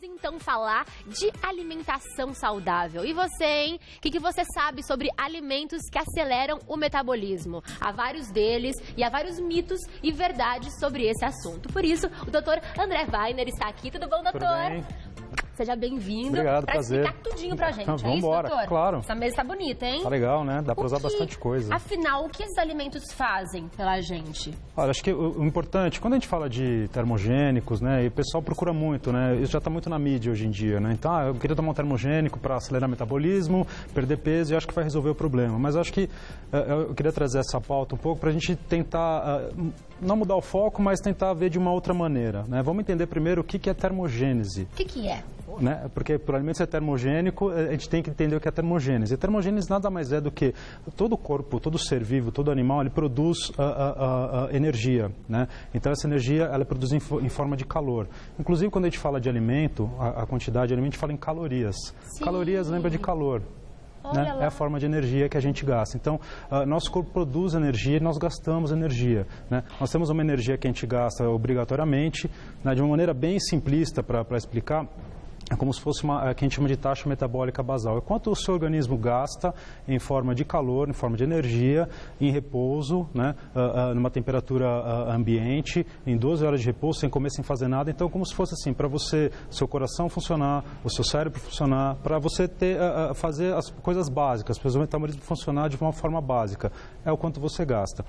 Vamos então falar de alimentação saudável. E você, hein? O que você sabe sobre alimentos que aceleram o metabolismo? Há vários deles e há vários mitos e verdades sobre esse assunto. Por isso, o doutor André Weiner está aqui. Tudo bom, doutor? Tudo bem. Seja bem-vindo. Obrigado, pra prazer. explicar tudinho pra gente. Vamos é isso, embora, doutor? claro. Essa mesa tá bonita, hein? Tá legal, né? Dá pra usar bastante coisa. Afinal, o que esses alimentos fazem pela gente? Olha, acho que o importante, quando a gente fala de termogênicos, né, e o pessoal procura muito, né, isso já está muito na mídia hoje em dia, né, então eu queria tomar um termogênico para acelerar o metabolismo, perder peso e acho que vai resolver o problema, mas acho que eu queria trazer essa pauta um pouco para a gente tentar, não mudar o foco, mas tentar ver de uma outra maneira, né, vamos entender primeiro o que é termogênese. O que é? Né? Porque para o alimento ser termogênico, a gente tem que entender o que é termogênese. E termogênese nada mais é do que todo corpo, todo ser vivo, todo animal, ele produz energia. Né? Então essa energia ela é produzida em forma de calor. Inclusive quando a gente fala de alimento, a quantidade de alimento, a gente fala em calorias. Sim. Calorias lembra de calor. Né? É a forma de energia que a gente gasta. Então, nosso corpo produz energia e nós gastamos energia. Né? Nós temos uma energia que a gente gasta obrigatoriamente, né? De uma maneira bem simplista para explicar. É como se fosse uma que a gente chama de taxa metabólica basal. É quanto o seu organismo gasta em forma de calor, em forma de energia, em repouso, né, numa temperatura ambiente, em 12 horas de repouso, sem comer, sem fazer nada. Então, como se fosse assim, para você, seu coração funcionar, o seu cérebro funcionar, para você fazer as coisas básicas, para o seu metabolismo funcionar de uma forma básica. É o quanto você gasta.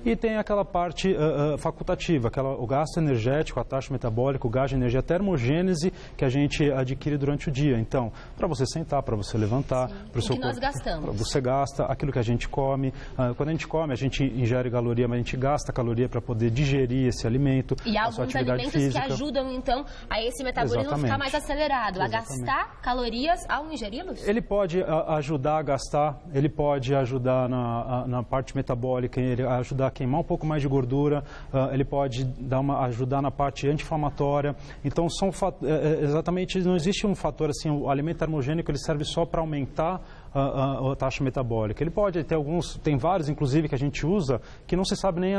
E tem aquela parte facultativa, o gasto energético, a taxa metabólica, o gasto de energia, a termogênese que a gente adquire durante o dia. Então, para você sentar, para você levantar, para o seu corpo, nós gastamos. Você gasta aquilo que a gente come. Quando a gente come, a gente ingere caloria, mas a gente gasta caloria para poder digerir esse alimento. E há alguns alimentos física. que ajudam, então, a esse metabolismo ficar mais acelerado, a gastar calorias ao ingeri-los? Ele pode ajudar a gastar, ele pode ajudar na parte metabólica, ele ajudar a queimar um pouco mais de gordura, ele pode ajudar na parte anti-inflamatória. Então, exatamente, não existe um fator assim, o alimento termogênico ele serve só para aumentar a taxa metabólica. Ele pode ter tem vários, inclusive, que a gente usa, que não se sabe nem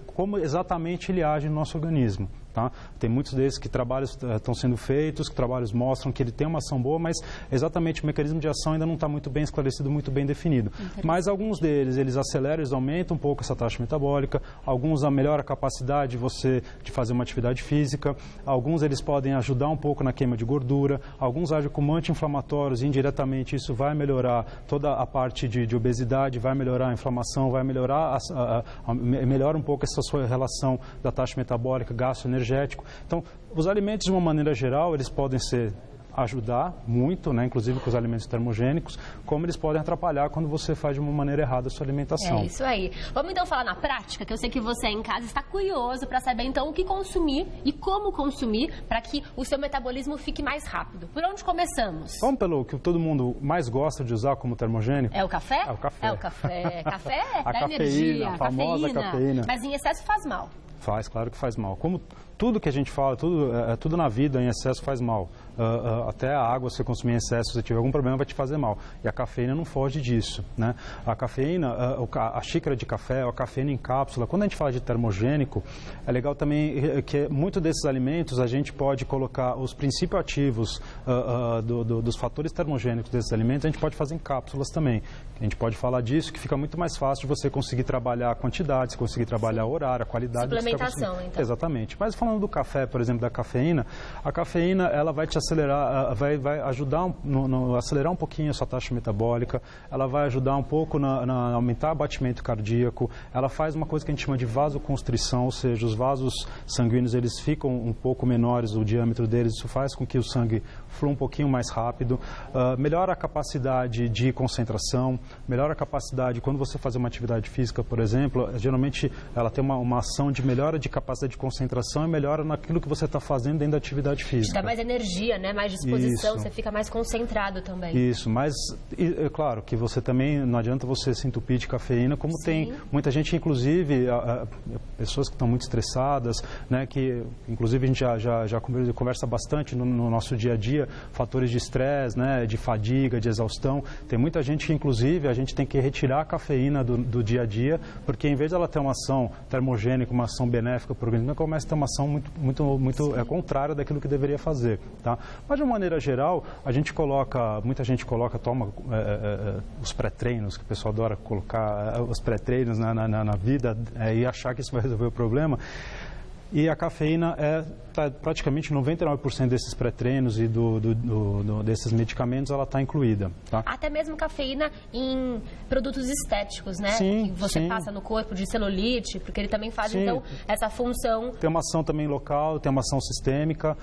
como exatamente ele age no nosso organismo. Tá? Tem muitos desses que trabalhos estão sendo feitos, que trabalhos mostram que ele tem uma ação boa, mas exatamente o mecanismo de ação ainda não está muito bem esclarecido, muito bem definido. Mas alguns deles, eles aceleram, eles aumentam um pouco essa taxa metabólica, alguns melhoram a capacidade de fazer uma atividade física, alguns eles podem ajudar um pouco na queima de gordura, alguns agem como anti-inflamatórios e indiretamente isso vai melhorar toda a parte de obesidade, vai melhorar a inflamação, vai melhorar melhora um pouco essa sua relação da taxa metabólica, gasto energético. Então, os alimentos, de uma maneira geral, eles podem ajudar muito, né, inclusive com os alimentos termogênicos, como eles podem atrapalhar quando você faz de uma maneira errada a sua alimentação. É isso aí. Vamos então falar na prática, que eu sei que você em casa está curioso para saber então o que consumir e como consumir para que o seu metabolismo fique mais rápido. Por onde começamos? Vamos pelo que todo mundo mais gosta de usar como termogênico? É o café? É o café. É o café. Café a dá cafeína, energia, a famosa cafeína. Mas em excesso faz mal. Faz, claro que faz mal. Como tudo que a gente fala, tudo na vida em excesso faz mal. Até a água, se você consumir em excesso, se você tiver algum problema, vai te fazer mal. E a cafeína não foge disso. Né? A cafeína, a xícara de café, a cafeína em cápsula, quando a gente fala de termogênico, é legal também que muito desses alimentos a gente pode colocar os princípios ativos dos fatores termogênicos desses alimentos, a gente pode fazer em cápsulas também. A gente pode falar disso, que fica muito mais fácil de você conseguir trabalhar a quantidade, conseguir trabalhar o horário, a qualidade. Suplementação, então. Exatamente. Mas falando do café, por exemplo, da cafeína, a cafeína ela vai te acelerar, vai ajudar acelerar um pouquinho a sua taxa metabólica, ela vai ajudar um pouco na aumentar o batimento cardíaco, ela faz uma coisa que a gente chama de vasoconstrição, ou seja, os vasos sanguíneos eles ficam um pouco menores, o diâmetro deles, isso faz com que o sangue flua um pouquinho mais rápido, melhora a capacidade de concentração, melhora a capacidade, quando você fazer uma atividade física, por exemplo, geralmente ela tem uma ação de melhora de capacidade de concentração e melhora naquilo que você está fazendo dentro da atividade física. Dá mais energia, né? Mais disposição, Isso. Você fica mais concentrado também. Isso, mas é claro que você também, não adianta você se entupir de cafeína, como Sim. tem muita gente, inclusive, pessoas que estão muito estressadas, né, que inclusive a gente já conversa bastante no nosso dia a dia, fatores de estresse, né, de fadiga, de exaustão. Tem muita gente que, inclusive, a gente tem que retirar a cafeína do dia a dia, porque em vez de ela ter uma ação termogênica, uma ação benéfica para o organismo, ela começa a ter uma ação ação muito contrária daquilo que deveria fazer, tá? Mas de uma maneira geral, muita gente toma os pré-treinos, que o pessoal adora colocar os pré-treinos na vida e achar que isso vai resolver o problema. E a cafeína praticamente 99% desses pré-treinos e desses medicamentos, ela está incluída. Tá? Até mesmo cafeína em produtos estéticos, né? Sim, que você passa no corpo de celulite, porque ele também faz, então, essa função. Tem uma ação também local, tem uma ação sistêmica.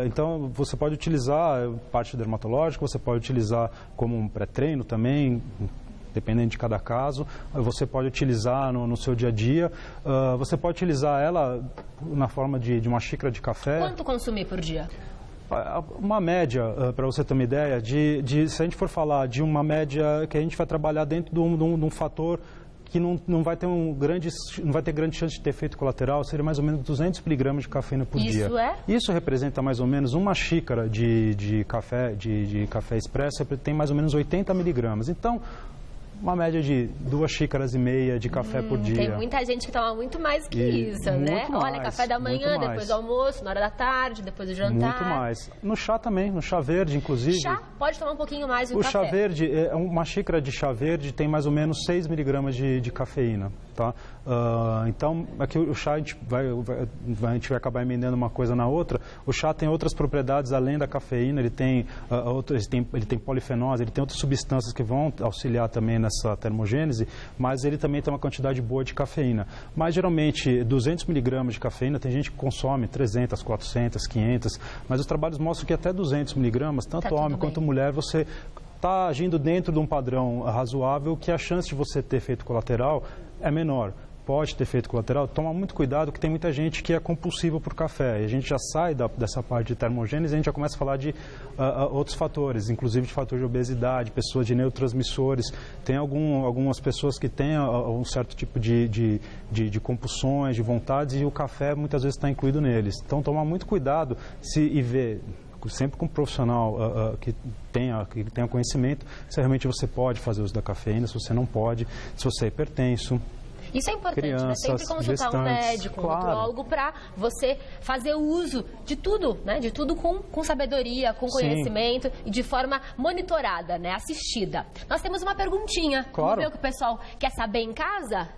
Então, você pode utilizar parte dermatológica, você pode utilizar como um pré-treino também, dependendo de cada caso. Você pode utilizar no seu dia a dia. Você pode utilizar ela na forma de uma xícara de café. Quanto consumir por dia? Uma média, para você ter uma ideia, se a gente for falar de uma média que a gente vai trabalhar dentro de um fator que não vai ter grande chance de ter efeito colateral, seria mais ou menos 200 miligramas de cafeína por dia. Isso é? Isso representa mais ou menos uma xícara de café expresso, tem mais ou menos 80 miligramas. Então, uma média de 2,5 xícaras de café por dia. Tem muita gente que toma muito mais que isso, né? Olha, café da manhã, depois do almoço, na hora da tarde, depois do jantar. Muito mais. No chá também, no chá verde, inclusive. Chá pode tomar um pouquinho mais do café. O chá verde, uma xícara de chá verde tem mais ou menos 6 miligramas de cafeína. Tá? Então, aqui o chá, a gente vai acabar emendando uma coisa na outra. O chá tem outras propriedades além da cafeína, ele tem polifenóis, ele tem outras substâncias que vão auxiliar também nessa termogênese, mas ele também tem uma quantidade boa de cafeína. Mas, geralmente, 200 miligramas de cafeína, tem gente que consome 300, 400, 500, mas os trabalhos mostram que até 200 miligramas, tanto homem quanto mulher, você está agindo dentro de um padrão razoável que a chance de você ter efeito colateral é menor. Pode ter efeito colateral, toma muito cuidado que tem muita gente que é compulsiva por café. E a gente já sai dessa parte de termogênese e a gente já começa a falar de outros fatores, inclusive de fator de obesidade, pessoas de neurotransmissores. Tem algumas pessoas que têm um certo tipo de compulsões, de vontades, e o café muitas vezes está incluído neles. Então, tomar muito cuidado e ver sempre com um profissional que tenha conhecimento se realmente você pode fazer uso da cafeína, se você não pode, se você é hipertenso. Isso é importante, né? Sempre consultar um médico, um nutrólogo, para você fazer o uso de tudo, né? De tudo com sabedoria, com conhecimento e de forma monitorada, né? Assistida. Nós temos uma perguntinha. Vamos ver o que o pessoal quer saber em casa?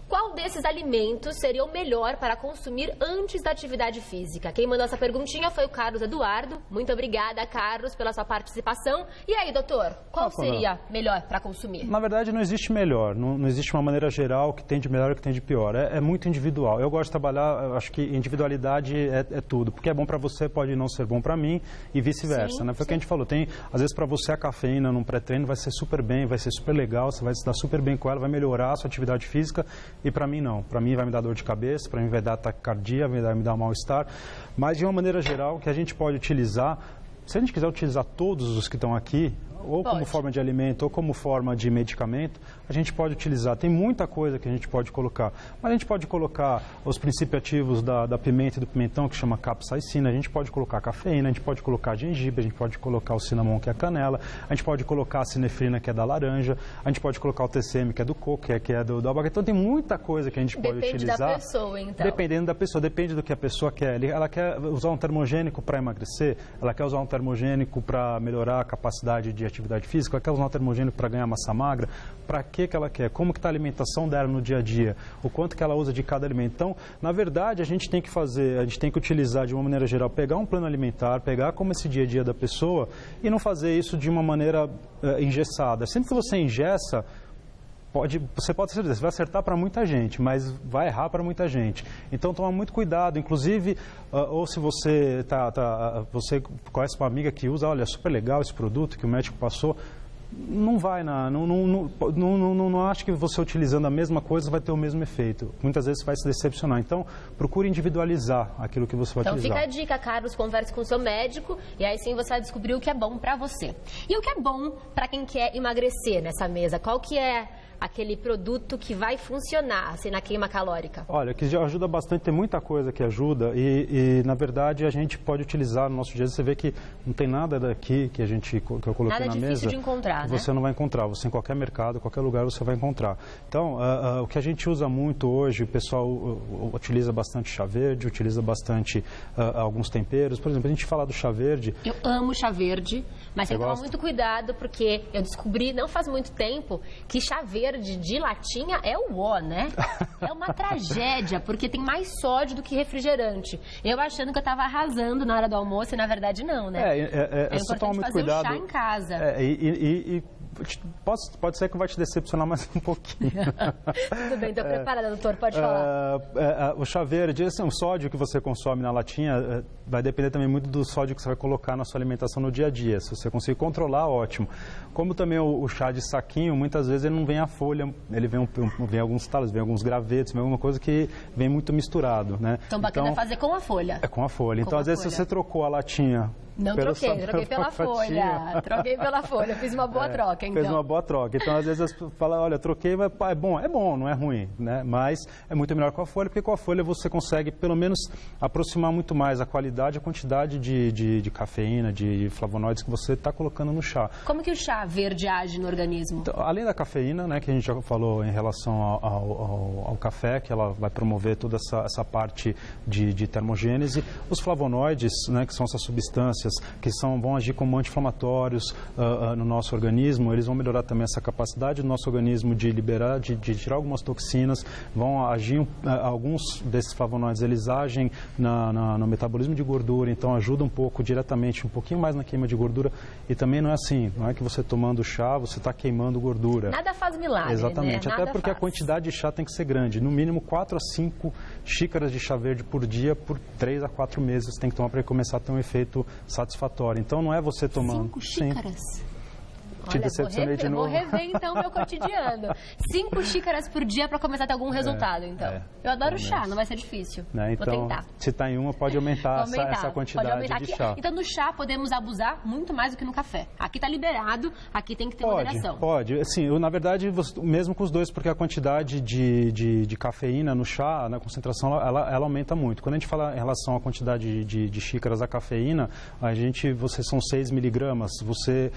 Qual desses alimentos seria o melhor para consumir antes da atividade física? Quem mandou essa perguntinha foi o Carlos Eduardo. Muito obrigada, Carlos, pela sua participação. E aí, doutor, qual seria melhor para consumir? Na verdade, não existe melhor. Não existe uma maneira geral que tem de melhor e que tem de pior. É muito individual. Eu gosto de trabalhar, acho que individualidade é tudo. Porque é bom para você, pode não ser bom para mim e vice-versa. Né? Foi o que a gente falou. Às vezes, para você, a cafeína num pré-treino vai ser super bem, vai ser super legal, você vai se dar super bem com ela, vai melhorar a sua atividade física. E para mim não. Para mim vai me dar dor de cabeça, para mim vai dar taquicardia, vai me dar mal-estar. Mas de uma maneira geral, que a gente pode utilizar, se a gente quiser utilizar todos os que estão aqui, ou como forma de alimento, ou como forma de medicamento, a gente pode utilizar. Tem muita coisa que a gente pode colocar. Mas a gente pode colocar os princípios ativos da pimenta e do pimentão, que chama capsaicina. A gente pode colocar cafeína, a gente pode colocar gengibre, a gente pode colocar o cinnamon, que é a canela. A gente pode colocar a sinefrina, que é da laranja. A gente pode colocar o TCM, que é do coco, que é do abacaxi. Então tem muita coisa que a gente pode utilizar. Depende da pessoa, então. Dependendo da pessoa, depende do que a pessoa quer. Ela quer usar um termogênico para emagrecer, ela quer usar um termogênico para melhorar a capacidade de atividade física, ela quer usar um termogênico para ganhar massa magra. Para que ela quer? Como que está a alimentação dela no dia a dia? O quanto que ela usa de cada alimento? Então, na verdade, a gente tem que utilizar de uma maneira geral, pegar um plano alimentar, pegar como esse dia a dia da pessoa e não fazer isso de uma maneira engessada. Sempre que você engessa, você pode ter certeza, você vai acertar para muita gente, mas vai errar para muita gente. Então, toma muito cuidado. Inclusive, ou se você você conhece uma amiga que usa, olha, é super legal esse produto que o médico passou, não acho que você utilizando a mesma coisa vai ter o mesmo efeito. Muitas vezes você vai se decepcionar. Então, procure individualizar aquilo que você vai utilizar. Então, fica a dica, Carlos, converse com o seu médico e aí sim você vai descobrir o que é bom para você. E o que é bom para quem quer emagrecer nessa mesa? Qual que é aquele produto que vai funcionar assim, na queima calórica? Olha, que já ajuda bastante, tem muita coisa que ajuda e na verdade a gente pode utilizar no nosso dia. Você vê que não tem nada daqui que eu coloquei nada na mesa. Nada difícil de encontrar, que você não vai encontrar. Você em qualquer mercado, qualquer lugar você vai encontrar. Então, o que a gente usa muito hoje, o pessoal utiliza bastante chá verde, utiliza bastante alguns temperos. Por exemplo, a gente fala do chá verde. Eu amo chá verde, mas tem que tomar muito cuidado porque eu descobri não faz muito tempo que chá verde de latinha é o ó, né? É uma tragédia, porque tem mais sódio do que refrigerante. Eu achando que eu estava arrasando na hora do almoço e na verdade não, né? É importante fazer o chá em casa. Pode ser que vai te decepcionar mais um pouquinho. Tudo bem, estou preparada, doutor, pode falar. O chá verde, o sódio que você consome na latinha vai depender também muito do sódio que você vai colocar na sua alimentação no dia a dia. Se você conseguir controlar, ótimo. Como também o chá de saquinho, muitas vezes ele não vem a folha, ele vem alguns talos, vem alguns gravetos, vem alguma coisa que vem muito misturado, né? Então, bacana fazer com a folha. É com a folha. Então, às vezes, se você trocou a latinha... Não troquei pela folha. Troquei pela folha, fiz uma boa troca, então. Fez uma boa troca. Então, às vezes, as pessoas falam, olha, troquei, é bom, não é ruim, né? Mas é muito melhor com a folha, porque com a folha você consegue, pelo menos, aproximar muito mais a qualidade e a quantidade de cafeína, de flavonoides que você está colocando no chá. Como que o chá verde age no organismo? Então, além da cafeína, né, que a gente já falou em relação ao café, que ela vai promover toda essa parte de termogênese, os flavonoides, né, que são essas substâncias que vão agir como anti-inflamatórios no nosso organismo, eles vão melhorar também essa capacidade do nosso organismo de liberar, de tirar algumas toxinas, vão agir, alguns desses flavonoides, eles agem no metabolismo de gordura, então ajuda um pouco diretamente, um pouquinho mais na queima de gordura, e também não é assim, não é que você tomando chá, você está queimando gordura. Nada faz milagre, exatamente, né? Até porque a quantidade de chá tem que ser grande, no mínimo 4 a 5 xícaras de chá verde por dia, por 3 a 4 meses, você tem que tomar para começar a ter um efeito satisfatório. Então não é você tomando... 5 xícaras? Te decepcionei de novo. Vou rever então meu cotidiano. 5 xícaras por dia para começar a ter algum resultado, então. Eu adoro chá, não vai ser difícil. Né? Então, vou tentar. Se está em uma, pode aumentar essa quantidade de chá. Então no chá podemos abusar muito mais do que no café. Aqui está liberado, aqui tem que ter moderação. Pode. Assim, na verdade, mesmo com os dois, porque a quantidade de cafeína no chá, na concentração, ela aumenta muito. Quando a gente fala em relação à quantidade de xícaras da cafeína, são 6 miligramas, você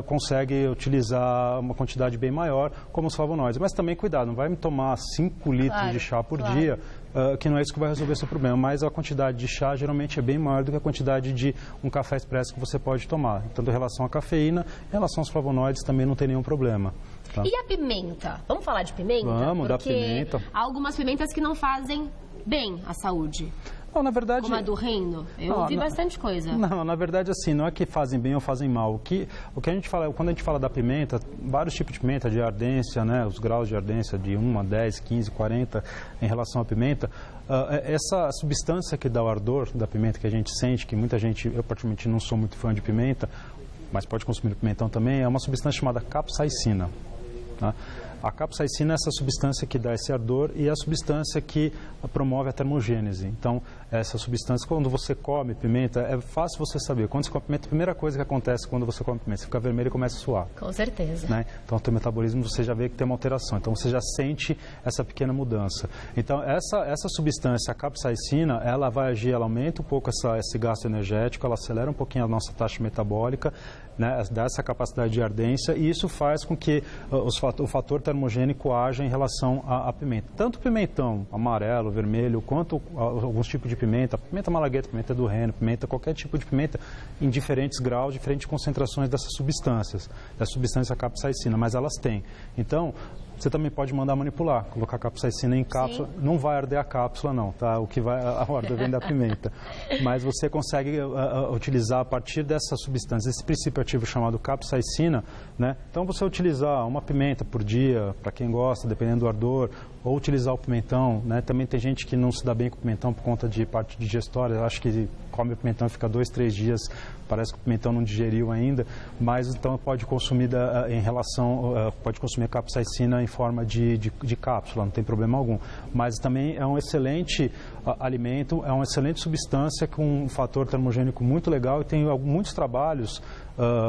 consegue utilizar uma quantidade bem maior, como os flavonoides. Mas também cuidado, não vai me tomar 5 litros de chá por dia, que não é isso que vai resolver seu problema. Mas a quantidade de chá geralmente é bem maior do que a quantidade de um café expresso que você pode tomar. Então, em relação à cafeína, em relação aos flavonoides, também não tem nenhum problema. Tá? E a pimenta? Vamos falar de pimenta? Vamos, da pimenta. Há algumas pimentas que não fazem bem à saúde. Não, na verdade... Como a do reino? Eu ouvi bastante coisa. Não, na verdade, assim, não é que fazem bem ou fazem mal. O que a gente fala, quando a gente fala da pimenta, vários tipos de pimenta, de ardência, né, os graus de ardência de 1 a 10, 15, 40 em relação à pimenta, essa substância que dá o ardor da pimenta que a gente sente, que muita gente, eu particularmente não sou muito fã de pimenta, mas pode consumir pimentão também, é uma substância chamada capsaicina. Tá? A capsaicina é essa substância que dá esse ardor e é a substância que promove a termogênese. Então, essa substância, quando você come pimenta, é fácil você saber. Quando você come pimenta, a primeira coisa que acontece quando você come pimenta, você fica vermelho e começa a suar. Com certeza. Né? Então, o teu metabolismo, você já vê que tem uma alteração. Então, você já sente essa pequena mudança. Então, essa substância, a capsaicina, ela vai agir, ela aumenta um pouco esse gasto energético, ela acelera um pouquinho a nossa taxa metabólica, né? Dá essa capacidade de ardência, e isso faz com que o fator termogênico haja em relação à pimenta. Tanto o pimentão amarelo, vermelho, quanto alguns tipos de pimenta malagueta, pimenta do reino, qualquer tipo de pimenta, em diferentes graus, diferentes concentrações dessas substâncias, da substância capsaicina, mas elas têm. Então, você também pode mandar manipular, colocar capsaicina em cápsula. Sim. Não vai arder a cápsula, não, tá? O que vai, a ardor vem da pimenta. Mas você consegue utilizar a partir dessa substância, esse princípio ativo chamado capsaicina, né? Então, você utilizar uma pimenta por dia, para quem gosta, dependendo do ardor, ou utilizar o pimentão, né? Também tem gente que não se dá bem com o pimentão por conta de parte digestória. Eu acho que come o pimentão e fica 2, 3 dias, parece que o pimentão não digeriu ainda, mas então pode consumir pode consumir a capsaicina em forma de cápsula, não tem problema algum. Mas também é um excelente alimento, é uma excelente substância com um fator termogênico muito legal e tem muitos trabalhos,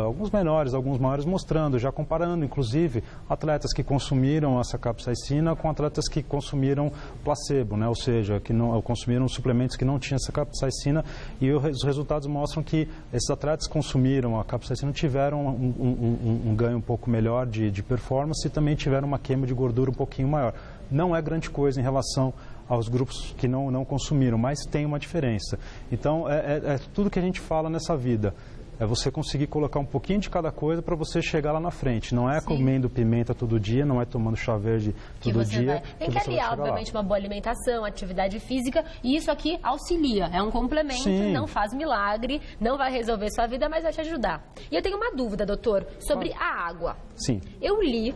alguns menores, alguns maiores, mostrando, já comparando, inclusive, atletas que consumiram essa capsaicina com atletas que consumiram placebo, né? Ou seja, que não consumiram suplementos que não tinham essa capsaicina, e os resultados mostram que esses atletas que consumiram a capsaicina tiveram um ganho um pouco melhor de performance e também tiveram uma queima de gordura um pouquinho maior. Não é grande coisa em relação aos grupos que não consumiram, mas tem uma diferença. Então, é tudo que a gente fala nessa vida. É você conseguir colocar um pouquinho de cada coisa para você chegar lá na frente. Não é comendo pimenta todo dia, não é tomando chá verde todo dia. Tem que aliar, obviamente, uma boa alimentação, atividade física, e isso aqui auxilia. É um complemento, não faz milagre, não vai resolver sua vida, mas vai te ajudar. E eu tenho uma dúvida, doutor, sobre a água. Sim. Eu li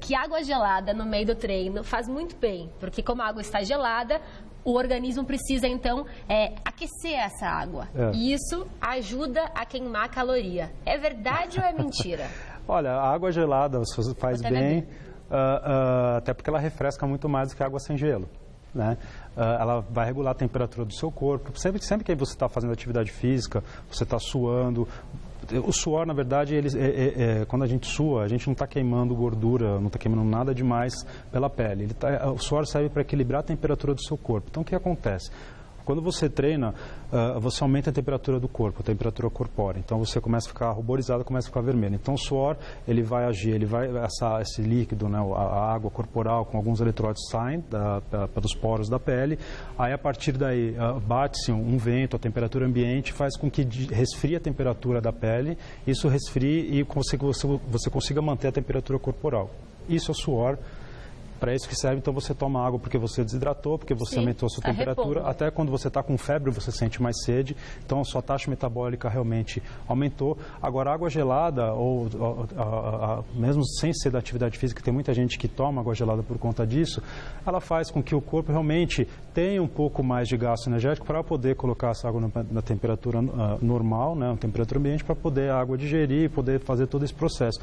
que água gelada no meio do treino faz muito bem, porque como a água está gelada, o organismo precisa, então, aquecer essa água. E isso ajuda a queimar caloria. É verdade ou é mentira? Olha, a água gelada faz bem, até porque ela refresca muito mais do que a água sem gelo, né? Ela vai regular a temperatura do seu corpo. Sempre que você está fazendo atividade física, você está suando. O suor, na verdade, quando a gente sua, a gente não está queimando gordura, não está queimando nada demais pela pele. O suor serve para equilibrar a temperatura do seu corpo. Então, o que acontece? Quando você treina, você aumenta a temperatura do corpo, a temperatura corpórea. Então, você começa a ficar ruborizado, começa a ficar vermelho. Então, o suor, ele vai agir, esse líquido, né, a água corporal com alguns eletrólitos saem dos poros da pele. Aí, a partir daí, bate-se um vento, a temperatura ambiente faz com que resfrie a temperatura da pele. Isso resfrie e você consiga manter a temperatura corporal. Isso é o suor. Para isso que serve, então você toma água porque você desidratou, porque você aumentou a sua temperatura. Repondo. Até quando você está com febre, você sente mais sede. Então, a sua taxa metabólica realmente aumentou. Agora, a água gelada, mesmo sem ser da atividade física, tem muita gente que toma água gelada por conta disso, ela faz com que o corpo realmente tenha um pouco mais de gasto energético para poder colocar essa água na temperatura normal, né, na temperatura ambiente, para poder a água digerir e poder fazer todo esse processo.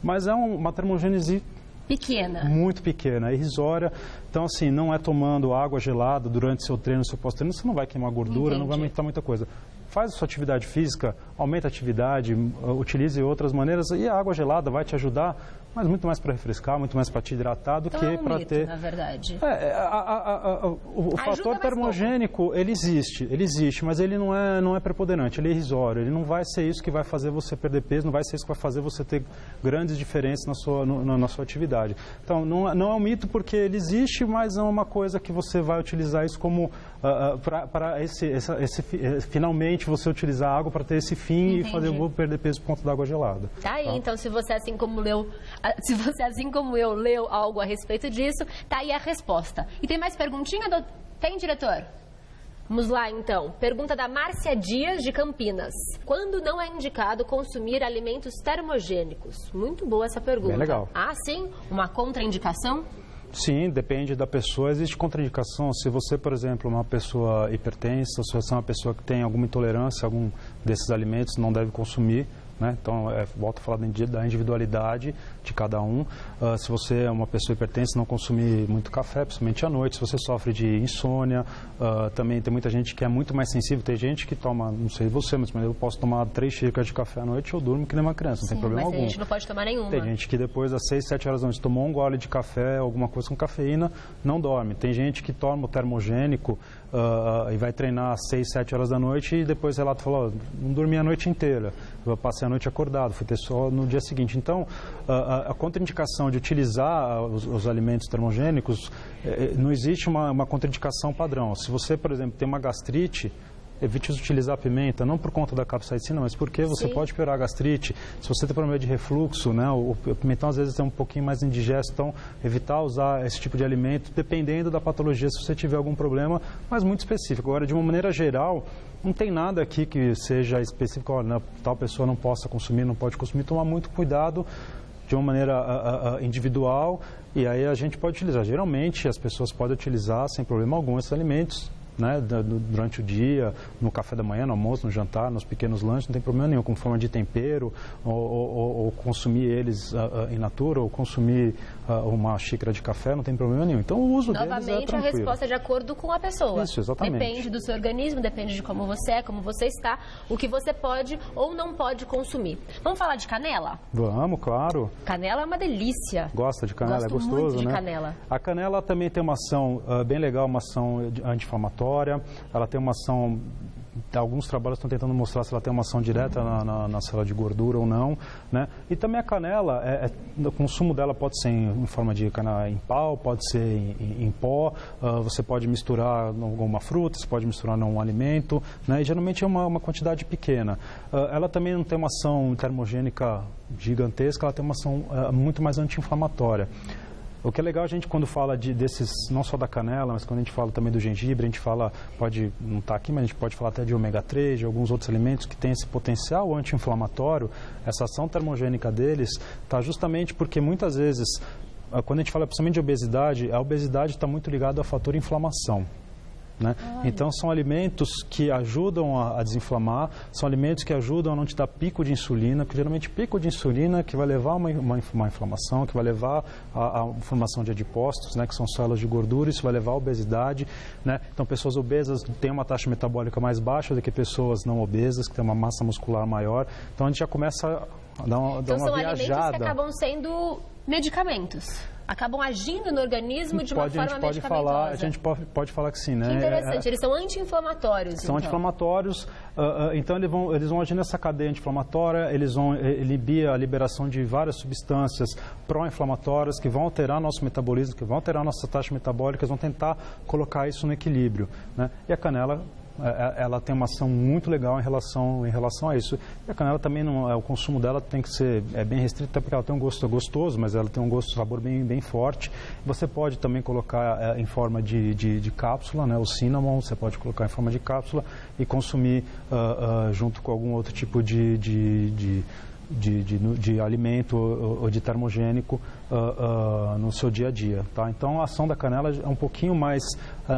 Mas é uma termogênese pequena. Muito pequena, irrisória. Então, assim, não é tomando água gelada durante seu treino, seu pós-treino, você não vai queimar gordura, não vai aumentar muita coisa. Faz a sua atividade física, aumenta a atividade, utilize outras maneiras e a água gelada vai te ajudar, mas muito mais para refrescar, muito mais para te hidratar do que para ter... na verdade. O fator termogênico, ele existe, mas ele não é preponderante, ele é irrisório, ele não vai ser isso que vai fazer você perder peso, não vai ser isso que vai fazer você ter grandes diferenças na sua atividade. Então, não é um mito porque ele existe, mas é uma coisa que você vai utilizar isso como para finalmente você utilizar a água para ter esse fim e fazer o perder peso por conta da água gelada. Tá aí, então, se você assim como eu leu algo a respeito disso, tá aí a resposta. E tem mais perguntinha? Tem, diretor? Vamos lá, então. Pergunta da Márcia Dias, de Campinas. Quando não é indicado consumir alimentos termogênicos? Muito boa essa pergunta. Bem legal. Ah, sim? Uma contraindicação? Sim, depende da pessoa. Existe contraindicação. Se você, por exemplo, é uma pessoa hipertensa, se você é uma pessoa que tem alguma intolerância a algum desses alimentos, não deve consumir. Né? Então, volto a falar da individualidade de cada um. Se você é uma pessoa hipertensa, não consumir muito café, principalmente à noite. Se você sofre de insônia, também tem muita gente que é muito mais sensível. Tem gente que toma, não sei você, mas eu posso tomar 3 xícaras de café à noite e eu durmo que nem uma criança, não tem problema algum. Mas a gente não pode tomar nenhuma. Tem gente que depois das 6, 7 horas da noite tomou um gole de café, alguma coisa com cafeína, não dorme. Tem gente que toma o termogênico e vai treinar às 6, 7 horas da noite e depois relata e fala, não dormi a noite inteira, eu passei a noite acordado, fui ter só no dia seguinte. Então, a contraindicação de utilizar os alimentos termogênicos, não existe uma contraindicação padrão. Se você, por exemplo, tem uma gastrite, evite utilizar a pimenta, não por conta da capsaicina, mas porque você pode piorar a gastrite. Se você tem problema de refluxo, né, o pimentão às vezes é um pouquinho mais indigesto, então evitar usar esse tipo de alimento, dependendo da patologia, se você tiver algum problema, mas muito específico. Agora, de uma maneira geral, não tem nada aqui que seja específico, olha, tal pessoa não possa consumir, não pode consumir, tomar muito cuidado de uma maneira individual, e aí a gente pode utilizar. Geralmente, as pessoas podem utilizar sem problema algum esses alimentos, né, durante o dia, no café da manhã, no almoço, no jantar, nos pequenos lanches, não tem problema nenhum, com forma de tempero, ou consumir eles in natura, ou consumir uma xícara de café, não tem problema nenhum. Então o uso deles é tranquilo. Novamente, a resposta é de acordo com a pessoa. Isso, exatamente. Depende do seu organismo, depende de como você é, como você está, o que você pode ou não pode consumir. Vamos falar de canela? Vamos, claro. Canela é uma delícia. Gosta de canela? Gosto é gostoso, muito de né? canela. A canela também tem uma ação bem legal, uma ação anti-inflamatória. Ela tem uma ação, alguns trabalhos estão tentando mostrar se ela tem uma ação direta na célula de gordura ou não, né? E também a canela, o consumo dela pode ser em forma de canela em pau, pode ser em pó, você pode misturar em alguma fruta, você pode misturar num alimento, né? E geralmente é uma quantidade pequena. Ela também não tem uma ação termogênica gigantesca, ela tem uma ação muito mais anti-inflamatória. O que é legal a gente quando fala desses, não só da canela, mas quando a gente fala também do gengibre, a gente fala, pode não estar aqui, mas a gente pode falar até de ômega 3, de alguns outros alimentos que têm esse potencial anti-inflamatório, essa ação termogênica deles está justamente porque muitas vezes, quando a gente fala principalmente de obesidade, a obesidade está muito ligada ao fator inflamação. Né? Então são alimentos que ajudam a desinflamar, são alimentos que ajudam a não te dar pico de insulina, porque geralmente pico de insulina que vai levar a uma inflamação, que vai levar a formação de adipócitos, né, que são células de gordura, isso vai levar à obesidade, né? Então pessoas obesas têm uma taxa metabólica mais baixa do que pessoas não obesas, que têm uma massa muscular maior, então a gente já começa a dar uma então, são viajada. Alimentos que acabam sendo medicamentos. Acabam agindo no organismo de uma forma medicamentosa. A gente pode falar que sim, né? Que interessante, eles são anti-inflamatórios. São anti-inflamatórios, então eles vão agir nessa cadeia anti-inflamatória, eles vão inibir a liberação de várias substâncias pró-inflamatórias que vão alterar nosso metabolismo, que vão alterar nossa taxa metabólica, vão tentar colocar isso no equilíbrio, né? E a canela, ela tem uma ação muito legal em relação a isso. E a canela também, o consumo dela tem que ser bem restrito, até porque ela tem um gosto gostoso, mas ela tem um gosto, sabor bem forte. Você pode também colocar em forma de cápsula, né? O cinnamon, você pode colocar em forma de cápsula e consumir junto com algum outro tipo de alimento ou de termogênico no seu dia a dia, tá? Então a ação da canela é um pouquinho mais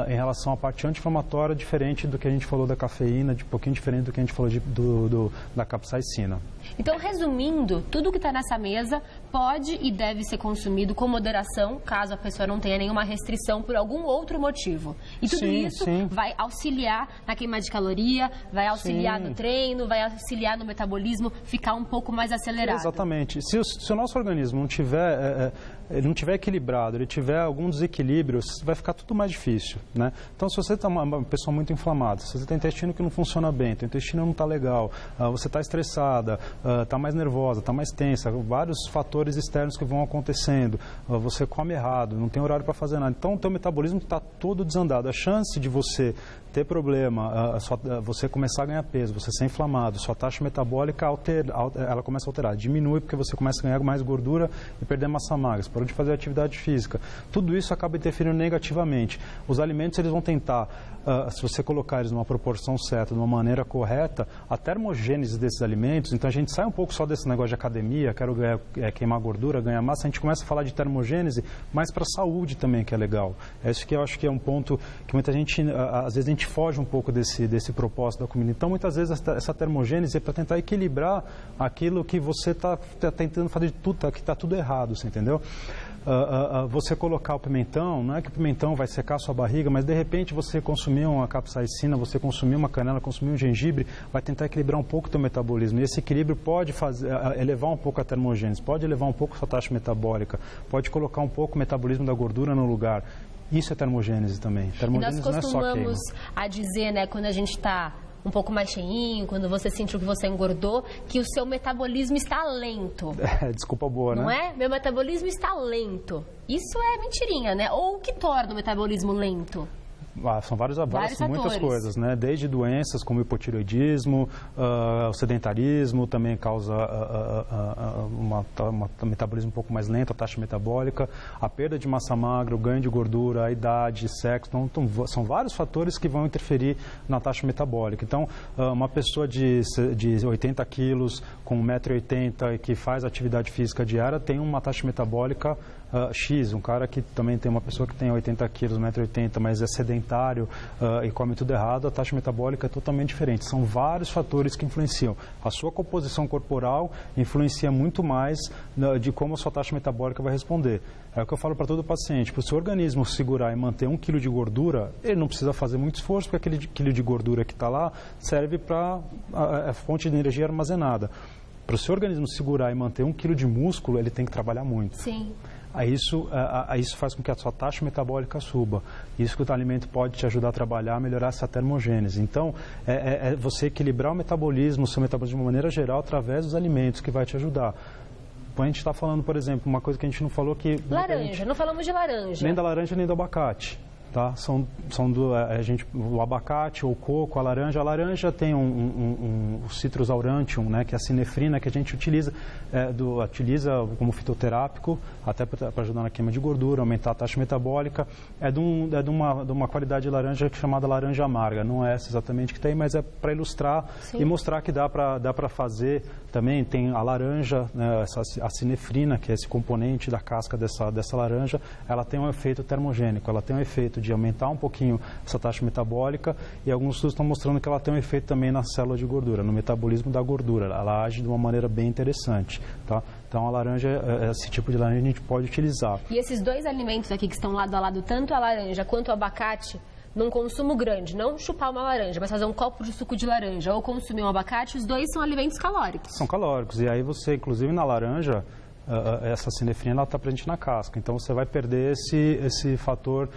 em relação à parte anti-inflamatória, diferente do que a gente falou da cafeína, um pouquinho diferente do que a gente falou da capsaicina. Então, resumindo, tudo que está nessa mesa pode e deve ser consumido com moderação, caso a pessoa não tenha nenhuma restrição por algum outro motivo. E tudo isso vai auxiliar na queima de caloria, vai auxiliar no treino, vai auxiliar no metabolismo ficar um pouco mais acelerado. Exatamente. Se o nosso organismo não tiver ele não tiver equilibrado, ele tiver algum desequilíbrio, vai ficar tudo mais difícil, né? Então, se você está uma pessoa muito inflamada, se você tem intestino que não funciona bem, teu intestino não está legal, você está estressada, está mais nervosa, está mais tensa, vários fatores externos que vão acontecendo, você come errado, não tem horário para fazer nada. Então, o teu metabolismo está todo desandado. A chance de você ter problema, você começar a ganhar peso, você ser inflamado, sua taxa metabólica ela começa a alterar, diminui porque você começa a ganhar mais gordura e perder massa magra, parou de fazer atividade física. Tudo isso acaba interferindo negativamente. Os alimentos, eles vão tentar, se você colocar eles numa proporção certa, de uma maneira correta, a termogênese desses alimentos, então a gente sai um pouco só desse negócio de academia, quero queimar gordura, ganhar massa, a gente começa a falar de termogênese, mas para a saúde também, que é legal. É isso que eu acho que é um ponto que muita gente, às vezes a gente foge um pouco desse propósito da comida. Então, muitas vezes, essa termogênese é para tentar equilibrar aquilo que você está tentando fazer de tudo, que está tudo errado, você entendeu? Você colocar o pimentão, não é que o pimentão vai secar a sua barriga, mas de repente você consumir uma capsaicina, você consumir uma canela, consumir um gengibre, vai tentar equilibrar um pouco o teu metabolismo. E esse equilíbrio pode elevar um pouco a termogênese, pode elevar um pouco a sua taxa metabólica, pode colocar um pouco o metabolismo da gordura no lugar. Isso é termogênese também. Termogênese não é só queima. Nós costumamos a dizer, né, quando a gente está um pouco mais cheinho, quando você sentiu que você engordou, que o seu metabolismo está lento. Desculpa boa, né? Não é? Meu metabolismo está lento. Isso é mentirinha, né? Ou o que torna o metabolismo lento? São vários muitas coisas, né? Desde doenças como hipotireoidismo, o sedentarismo também causa um metabolismo um pouco mais lento, a taxa metabólica, a perda de massa magra, o ganho de gordura, a idade, sexo, então são vários fatores que vão interferir na taxa metabólica. Então, uma pessoa de 80 quilos, com 1,80 m e que faz atividade física diária, tem uma taxa metabólica X, um cara que também tem uma pessoa que tem 80 quilos, 1,80 m, mas é sedentário e come tudo errado, a taxa metabólica é totalmente diferente. São vários fatores que influenciam. A sua composição corporal influencia muito mais de como a sua taxa metabólica vai responder. É o que eu falo para todo paciente. Para o seu organismo segurar e manter 1 kg de gordura, ele não precisa fazer muito esforço, porque aquele quilo de gordura que está lá serve para a fonte de energia armazenada. Para o seu organismo segurar e manter 1 kg de músculo, ele tem que trabalhar muito. Sim. Isso faz com que a sua taxa metabólica suba. Isso que o alimento pode te ajudar a trabalhar, a melhorar essa termogênese. Então, é você equilibrar o metabolismo, o seu metabolismo de uma maneira geral, através dos alimentos, que vai te ajudar. A gente está falando, por exemplo, uma coisa que a gente não falou que... Laranja, não falamos de laranja. Nem da laranja, nem do abacate. Tá? O abacate ou o coco, a laranja tem o citrus aurantium, né, que é a sinefrina que a gente utiliza como fitoterápico, até para ajudar na queima de gordura, aumentar a taxa metabólica. É de uma qualidade de laranja chamada laranja amarga. Não é essa exatamente que tem, mas é para ilustrar Sim. e mostrar que dá para fazer também. Tem a laranja, né, a sinefrina, que é esse componente da casca dessa laranja, ela tem um efeito termogênico, ela tem um efeito de aumentar um pouquinho essa taxa metabólica, e alguns estudos estão mostrando que ela tem um efeito também na célula de gordura, no metabolismo da gordura. Ela age de uma maneira bem interessante, tá? Então a laranja, esse tipo de laranja a gente pode utilizar. E esses dois alimentos aqui que estão lado a lado, tanto a laranja quanto o abacate, num consumo grande, não chupar uma laranja, mas fazer um copo de suco de laranja ou consumir um abacate, os dois são alimentos calóricos. São calóricos, e aí você, inclusive na laranja, essa sinefrina está presente na casca, então você vai perder esse fator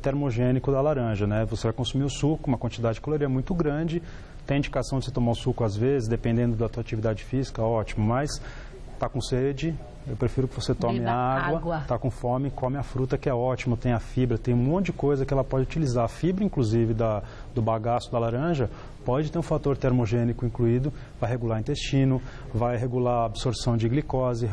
termogênico da laranja, né? Você vai consumir o suco, uma quantidade de caloria muito grande, tem indicação de você tomar o suco às vezes, dependendo da tua atividade física, ótimo, mas está com sede, eu prefiro que você tome água, está com fome, come a fruta, que é ótimo, tem a fibra, tem um monte de coisa que ela pode utilizar. A fibra, inclusive, do bagaço da laranja, pode ter um fator termogênico incluído, vai regular o intestino, vai regular a absorção de glicose,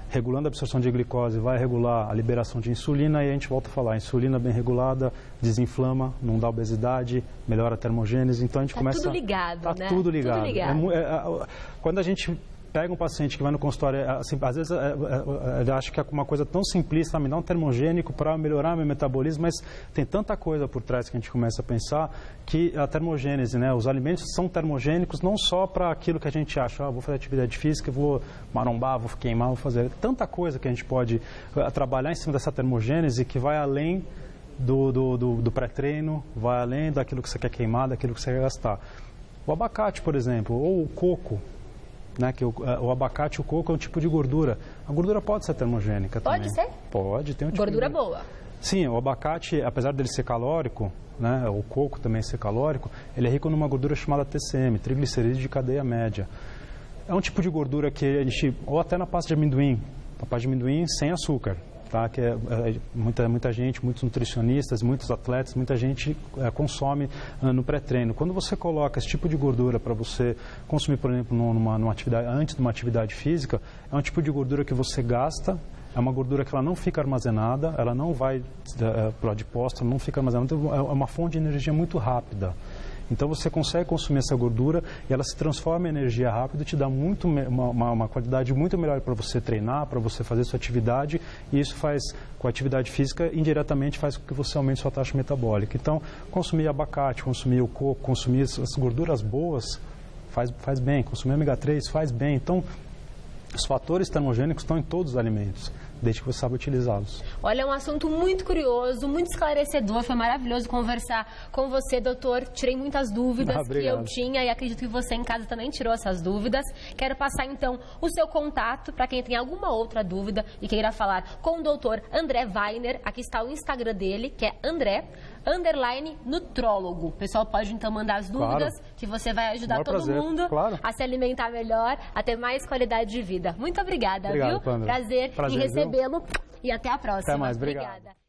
regulando a absorção de glicose, vai regular a liberação de insulina, e a gente volta a falar, a insulina bem regulada, desinflama, não dá obesidade, melhora a termogênese, então a gente começa... Tudo ligado, tá né? Tudo ligado. Tudo ligado. Quando a gente pega um paciente que vai no consultório, assim, às vezes eu acho que é uma coisa tão simplista, me dá um termogênico para melhorar meu metabolismo, mas tem tanta coisa por trás que a gente começa a pensar que a termogênese, né, os alimentos são termogênicos não só para aquilo que a gente acha, vou fazer atividade física, vou marombar, vou queimar, vou fazer tanta coisa que a gente pode trabalhar em cima dessa termogênese que vai além do pré-treino, vai além daquilo que você quer queimar, daquilo que você quer gastar. O abacate, por exemplo, ou o coco, né, que o abacate e o coco é um tipo de gordura. A gordura pode ser termogênica também. Pode ser? Pode, tem um tipo gordura boa. Sim, o abacate, apesar dele ser calórico, né, o coco também ser calórico, ele é rico numa gordura chamada TCM, triglicerídeos de cadeia média. É um tipo de gordura que a gente, ou até na pasta de amendoim, sem açúcar. Tá? Que muita gente, muitos nutricionistas, muitos atletas, muita gente consome no pré-treino. Quando você coloca esse tipo de gordura para você consumir, por exemplo, numa atividade, antes de uma atividade física, é um tipo de gordura que você gasta, é uma gordura que ela não fica armazenada, ela não vai para o adipócito, não fica armazenada, então é uma fonte de energia muito rápida. Então você consegue consumir essa gordura e ela se transforma em energia rápido e te dá uma qualidade muito melhor para você treinar, para você fazer sua atividade, e isso faz, com a atividade física, indiretamente faz com que você aumente sua taxa metabólica. Então, consumir abacate, consumir o coco, consumir as gorduras boas faz bem, consumir ômega 3 faz bem. Então, os fatores termogênicos estão em todos os alimentos, desde que você saiba utilizá-los. Olha, é um assunto muito curioso, muito esclarecedor, foi maravilhoso conversar com você, doutor. Tirei muitas dúvidas que eu tinha e acredito que você em casa também tirou essas dúvidas. Quero passar então o seu contato para quem tem alguma outra dúvida e queira falar com o doutor André Weiner. Aqui está o Instagram dele, que é André_nutrólogo. O pessoal pode então mandar as dúvidas, que você vai ajudar todo mundo a se alimentar melhor, a ter mais qualidade de vida. Muito obrigada, viu? Prazer em recebê-lo e até a próxima. Até mais, obrigado. Obrigada.